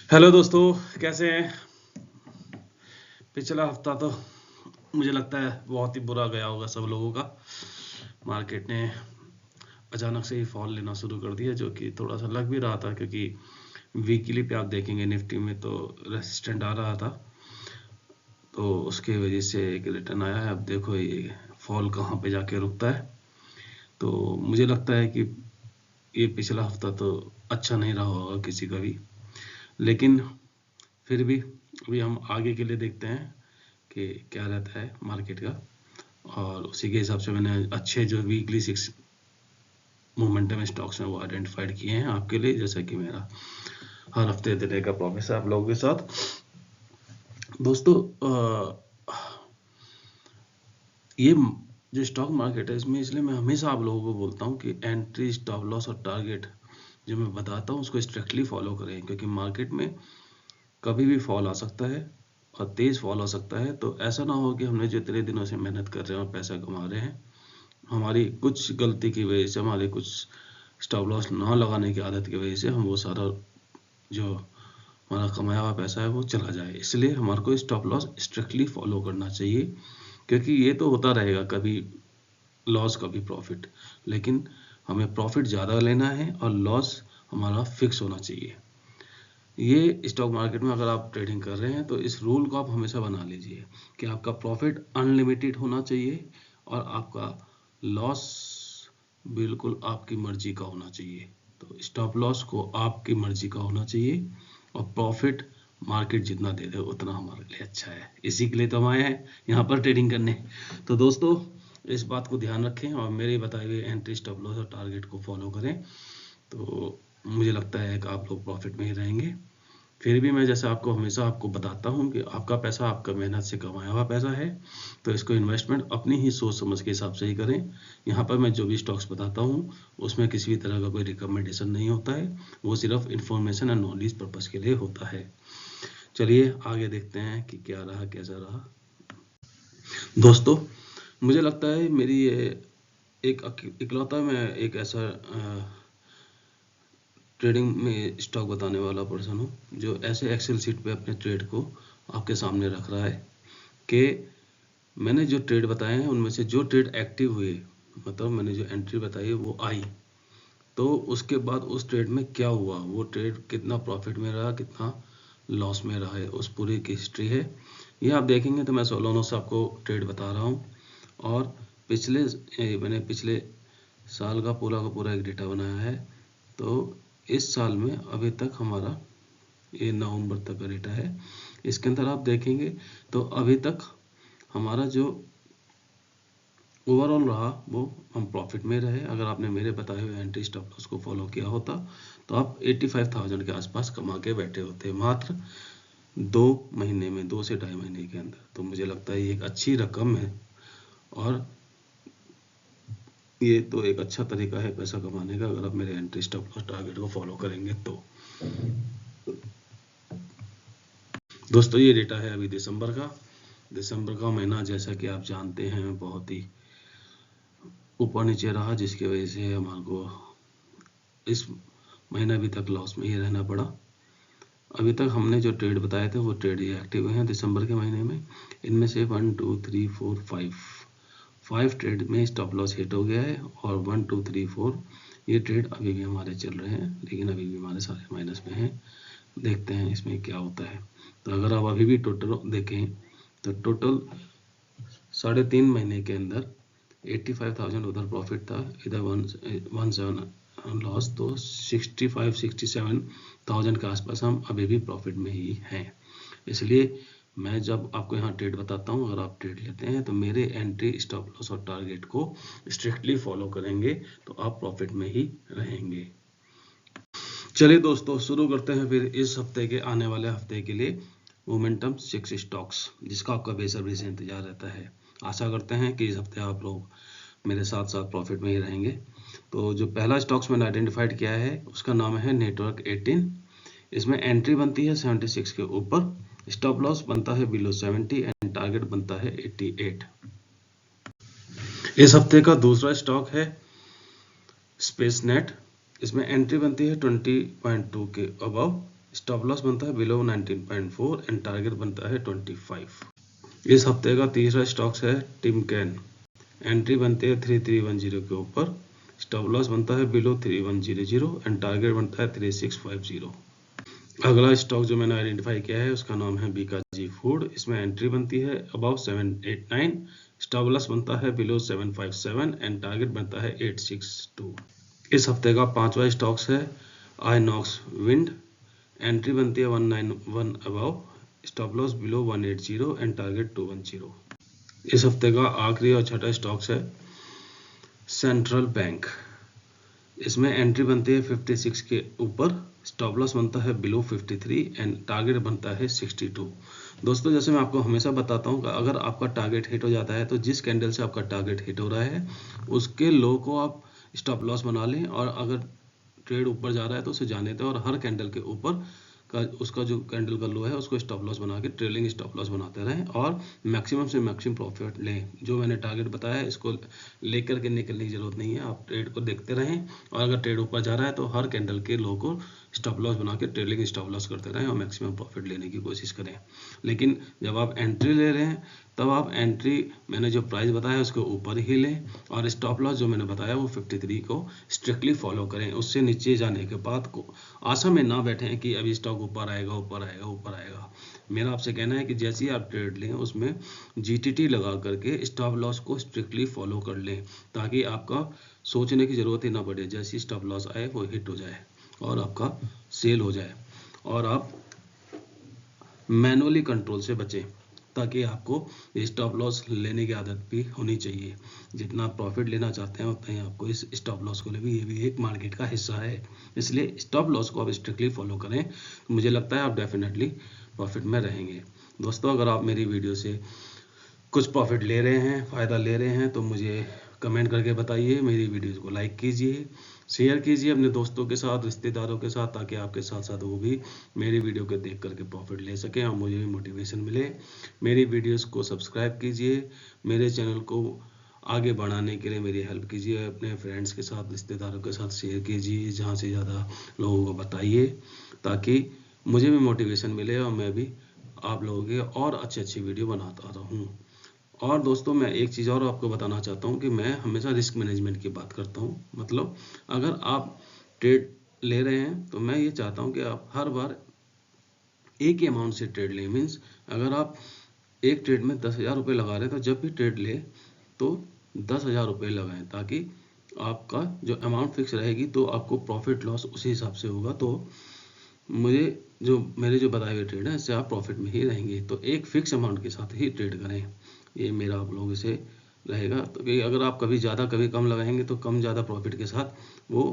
Hello दोस्तों, कैसे हैं? पिछला हफ्ता तो मुझे लगता है बहुत ही बुरा गया होगा सब लोगों का। मार्केट ने अचानक से ही फॉल लेना शुरू कर दिया, जो कि थोड़ा सा लग भी रहा था, क्योंकि वीकली पे आप देखेंगे निफ्टी में तो रेसिस्टेंट आ रहा था, तो उसके वजह से एक रिटर्न आया है। अब देखो ये फॉल कहाँ पे जाके रुकता है। तो मुझे लगता है कि ये पिछला हफ्ता तो अच्छा नहीं रहा होगा किसी का भी, लेकिन फिर भी अभी हम आगे के लिए देखते हैं कि क्या रहता है मार्केट का, और उसी के हिसाब से मैंने अच्छे जो वीकली 6 मोमेंटम स्टॉक्स हैं वो आइडेंटिफाइड किए हैं आपके लिए, जैसा कि मेरा हर हफ्ते देने का प्रॉमिस है आप लोगों के साथ। दोस्तों, ये जो स्टॉक मार्केट है इसमें, इसलिए मैं हमेशा आप लोगों को बोलता हूँ कि एंट्री, स्टॉप लॉस और टारगेट जो मैं बताता हूँ उसको स्ट्रिक्टली फॉलो करें, क्योंकि मार्केट में कभी भी फॉल आ सकता है और तेज फॉल आ सकता है। तो ऐसा ना हो कि हमने जो इतने दिनों से मेहनत कर रहे हैं और पैसा कमा रहे हैं, हमारी कुछ गलती की वजह से, हमारे कुछ स्टॉप लॉस ना लगाने की आदत की वजह से हम वो सारा जो हमारा कमाया हुआ पैसा है वो चला जाए। इसलिए हमारे को स्टॉप लॉस स्ट्रिक्टली फॉलो करना चाहिए, क्योंकि ये तो होता रहेगा, कभी लॉस कभी प्रॉफिट, लेकिन हमें प्रॉफिट ज़्यादा लेना है और लॉस हमारा फिक्स होना चाहिए। ये स्टॉक मार्केट में अगर आप ट्रेडिंग कर रहे हैं तो इस रूल को आप हमेशा बना लीजिए कि आपका प्रॉफिट अनलिमिटेड होना चाहिए और आपका लॉस बिल्कुल आपकी मर्जी का होना चाहिए। तो स्टॉप लॉस को आपकी मर्जी का होना चाहिए और प्रॉफिट मार्केट जितना दे दे उतना हमारे लिए अच्छा है। इसी के लिए तो हम आए हैं यहाँ पर ट्रेडिंग करने। तो दोस्तों, इस बात को ध्यान रखें और मेरे बताए हुए एंट्री, स्टॉप लॉस और टारगेट को फॉलो करें, तो मुझे लगता है कि आप लोग प्रॉफिट में ही रहेंगे। फिर भी मैं जैसे आपको हमेशा आपको बताता हूँ कि आपका पैसा आपका मेहनत से कमाया हुआ पैसा है, तो इसको इन्वेस्टमेंट अपनी ही सोच समझ के हिसाब से ही करें। यहाँ पर मैं जो भी स्टॉक्स बताता हूँ उसमें किसी भी तरह का कोई रिकमेंडेशन नहीं होता है, वो सिर्फ इंफॉर्मेशन एंड नॉलेज पर्पज़ के लिए होता है। चलिए आगे देखते हैं कि क्या रहा, कैसा रहा। दोस्तों, मुझे लगता है मेरी ये इकलौता मैं एक ऐसा ट्रेडिंग में स्टॉक बताने वाला पर्सन हूँ जो ऐसे एक्सेल शीट पे अपने ट्रेड को आपके सामने रख रहा है कि मैंने जो ट्रेड बताए हैं उनमें से जो ट्रेड एक्टिव हुए, मतलब मैंने जो एंट्री बताई वो आई, तो उसके बाद उस ट्रेड में क्या हुआ, वो ट्रेड कितना प्रॉफिट में रहा, कितना लॉस में रहा है, उस पूरी की हिस्ट्री है। ये आप देखेंगे तो मैं सोलोनो से आपको ट्रेड बता रहा हूँ, और मैंने पिछले साल का पूरा एक डेटा बनाया है। तो इस साल में अभी तक हमारा ये नवंबर तक का डेटा है, इसके अंदर आप देखेंगे तो अभी तक हमारा जो ओवरऑल रहा वो हम प्रॉफिट में रहे। अगर आपने मेरे बताए हुए एंट्री, स्टॉप लॉस को फॉलो किया होता तो आप 85,000 के आसपास कमा के बैठे होते, मात्र 2 महीने में, 2 से 2.5 महीने के अंदर। तो मुझे लगता है ये एक अच्छी रकम है और ये तो एक अच्छा तरीका है पैसा कमाने का, अगर आप मेरे एंट्री, स्टॉप लॉस, टारगेट को फॉलो करेंगे तो। दोस्तों, ये डेटा है अभी दिसंबर का महीना, जैसा कि आप जानते हैं बहुत ही ऊपर नीचे रहा, जिसकी वजह से हमारे को इस महीना अभी तक लॉस में ही रहना पड़ा। अभी तक हमने जो ट्रेड बताए थे वो ट्रेड ही एक्टिव हुए हैं दिसंबर के महीने में। इनमें से 1 2 3 4 5 ट्रेड में स्टॉप लॉस हिट हो गया है, और 1 2 3 4 ये ट्रेड अभी भी हमारे चल रहे हैं, लेकिन अभी भी हमारे सारे माइनस में हैं। देखते हैं इसमें क्या होता है। तो अगर आप अभी भी टोटल देखें तो टोटल 3.5 महीने के अंदर 85,000 उधर प्रॉफिट था, इधर 17 लॉस, तो 65-67,000 के आसपास हम अभी भी प्रॉफिट में ही हैं। इसलिए मैं जब आपको यहाँ ट्रेड बताता हूँ, अगर आप ट्रेड लेते हैं तो मेरे एंट्री, स्टॉप लॉस और टारगेट को स्ट्रिक्टली फॉलो करेंगे तो आप प्रॉफिट में ही रहेंगे। चलिए दोस्तों, शुरू करते हैं फिर इस हफ्ते के, आने वाले हफ्ते के लिए मोमेंटम 6 स्टॉक्स, जिसका आपका बेसब्री से इंतजार रहता है। आशा करते हैं कि इस हफ्ते आप लोग मेरे साथ साथ प्रॉफिट में ही रहेंगे। तो जो पहला स्टॉक्स मैंने आइडेंटिफाइड किया है उसका नाम है नेटवर्क 18। इसमें एंट्री बनती है 76 के ऊपर, स्टॉप लॉस बनता है बिलो 70 एंड टारगेट बनता है 88। इस हफ्ते का दूसरा स्टॉक है स्पेस नेट। इसमें एंट्री बनती है 20.2 के अबव, स्टॉप लॉस बनता है बिलो 19.4 एंड टारगेट बनता है 25। इस हफ्ते का तीसरा स्टॉक्स है टिमकेन। एंट्री बनती है 3310 के ऊपर, स्टॉप लॉस बनता है बिलो 3100 एंड टारगेट बनता है 3650। अगला स्टॉक जो मैंने आइडेंटिफाई किया है उसका नाम है बीकाजी फूड। इसमें एंट्री बनती है अबाउ 789, स्टॉप लॉस बनता है बिलो 757 एंड टारगेट बनता है 862। इस हफ्ते का पांचवा स्टॉक्स है आइनॉक्स विंड। एंट्री बनती है 191 above, stop loss below 180 and target 210। इस हफ्ते का आखिरी और छठा स्टॉक्स है सेंट्रल बैंक। इसमें एंट्री बनती है 56 के ऊपर, स्टॉप लॉस बनता है बिलो 53 एंड टारगेट बनता है 62। दोस्तों जैसे मैं आपको हमेशा बताता हूँ कि अगर आपका टारगेट हिट हो जाता है तो जिस कैंडल से आपका टारगेट हिट हो रहा है उसके लो को आप स्टॉप लॉस बना लें, और अगर ट्रेड ऊपर जा रहा है तो उसे जाने दें, और हर कैंडल के ऊपर का उसका जो कैंडल का लो है उसको स्टॉप लॉस बना के ट्रेलिंग स्टॉप लॉस बनाते रहें और मैक्सिमम से मैक्सिमम प्रॉफिट लें। जो मैंने टारगेट बताया है इसको लेकर के निकलने की जरूरत नहीं है, आप ट्रेड को देखते रहें, और अगर ट्रेड ऊपर जा रहा है तो हर कैंडल के लो को स्टॉप लॉस बना के ट्रेलिंग स्टॉप लॉस करते रहें और मैक्सिमम प्रॉफिट लेने की कोशिश करें। लेकिन जब आप एंट्री ले रहे हैं तब आप एंट्री मैंने जो प्राइस बताया उसके ऊपर ही लें, और स्टॉप लॉस जो मैंने बताया वो 53 को स्ट्रिक्टली फॉलो करें। उससे नीचे जाने के बाद को आशा में ना बैठें कि अभी स्टॉक ऊपर आएगा ऊपर आएगा ऊपर आएगा। मेरा आपसे कहना है कि जैसे ही आप ट्रेड लें उसमें जीटीटी लगा करके स्टॉप लॉस को स्ट्रिक्टली फॉलो कर लें, ताकि आपका सोचने की ज़रूरत ही ना पड़े, जैसे ही स्टॉप लॉस आए वो हिट हो जाए और आपका सेल हो जाए, और आप मैनुअली कंट्रोल से बचें, ताकि आपको स्टॉप लॉस लेने की आदत भी होनी चाहिए। जितना आप प्रॉफिट लेना चाहते हैं उतना ही आपको इस स्टॉप लॉस को ले भी, ये भी एक मार्केट का हिस्सा है, इसलिए स्टॉप लॉस को आप स्ट्रिक्टली फॉलो करें तो मुझे लगता है आप डेफिनेटली प्रॉफिट में रहेंगे। दोस्तों अगर आप मेरी वीडियो से कुछ प्रॉफिट ले रहे हैं, फ़ायदा ले रहे हैं, तो मुझे कमेंट करके बताइए। मेरी वीडियोस को लाइक कीजिए, शेयर कीजिए अपने दोस्तों के साथ, रिश्तेदारों के साथ, ताकि आपके साथ साथ वो भी मेरी वीडियो को देख करके प्रॉफिट ले सकें और मुझे भी मोटिवेशन मिले। मेरी वीडियोस को सब्सक्राइब कीजिए, मेरे चैनल को आगे बढ़ाने के लिए मेरी हेल्प कीजिए, अपने फ्रेंड्स के साथ, रिश्तेदारों के साथ शेयर कीजिए, जहाँ से ज़्यादा लोगों को बताइए, ताकि मुझे भी मोटिवेशन मिले और मैं भी आप लोगों के और अच्छी वीडियो बनाता रहूँ। और दोस्तों मैं एक चीज़ और आपको बताना चाहता हूँ कि मैं हमेशा रिस्क मैनेजमेंट की बात करता हूँ। मतलब अगर आप ट्रेड ले रहे हैं तो मैं ये चाहता हूँ कि आप हर बार एक ही अमाउंट से ट्रेड लें। मीन्स अगर आप एक ट्रेड में 10,000 रुपये लगा रहे हैं तो जब भी ट्रेड ले तो 10,000 रुपये लगाएं, ताकि आपका जो अमाउंट फिक्स रहेगी तो आपको प्रॉफिट लॉस उसी हिसाब से होगा। तो मुझे जो मेरे जो बताए हुए ट्रेड हैं इससे आप प्रॉफिट में ही रहेंगे, तो एक फिक्स अमाउंट के साथ ही ट्रेड करें, ये मेरा आप लोगों से रहेगा। तो कि अगर आप कभी ज़्यादा कभी कम लगाएंगे तो कम ज़्यादा प्रॉफिट के साथ वो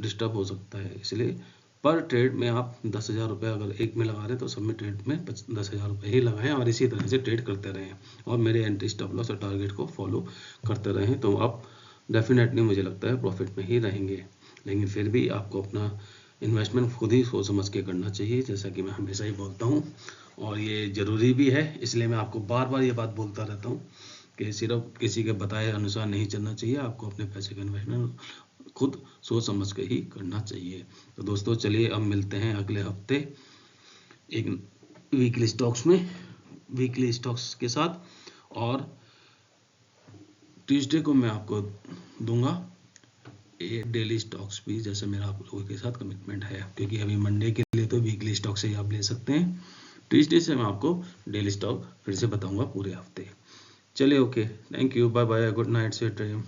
डिस्टर्ब हो सकता है, इसलिए पर ट्रेड में आप 10,000 रुपये अगर एक में लगा रहे हैं तो सब में ट्रेड में 10,000 रुपये ही लगाएं और इसी तरह से ट्रेड करते रहें और मेरे एंट्री स्टॉप लॉस और टारगेट को फॉलो करते रहें, तो आप डेफिनेटली मुझे लगता है प्रॉफिट में ही रहेंगे। लेकिन फिर भी आपको अपना इन्वेस्टमेंट खुद ही सोच समझ के करना चाहिए, जैसा कि मैं हमेशा ही बोलता हूँ, और ये ज़रूरी भी है। इसलिए मैं आपको बार बार ये बात बोलता रहता हूँ कि सिर्फ किसी के बताए अनुसार नहीं चलना चाहिए, आपको अपने पैसे का इन्वेस्टमेंट खुद सोच समझ के ही करना चाहिए। तो दोस्तों चलिए अब मिलते हैं अगले हफ्ते एक वीकली स्टॉक्स के साथ, और ट्यूसडे को मैं आपको दूंगा ये डेली स्टॉक्स भी, जैसे मेरा आप लोगों के साथ कमिटमेंट है, क्योंकि अभी मंडे के लिए तो वीकली स्टॉक से ही आप ले सकते हैं। ट्यूसडे से मैं आपको डेली स्टॉक फिर से बताऊंगा पूरे हफ्ते। चलिए okay, thank you, bye bye, good night, sweet dream.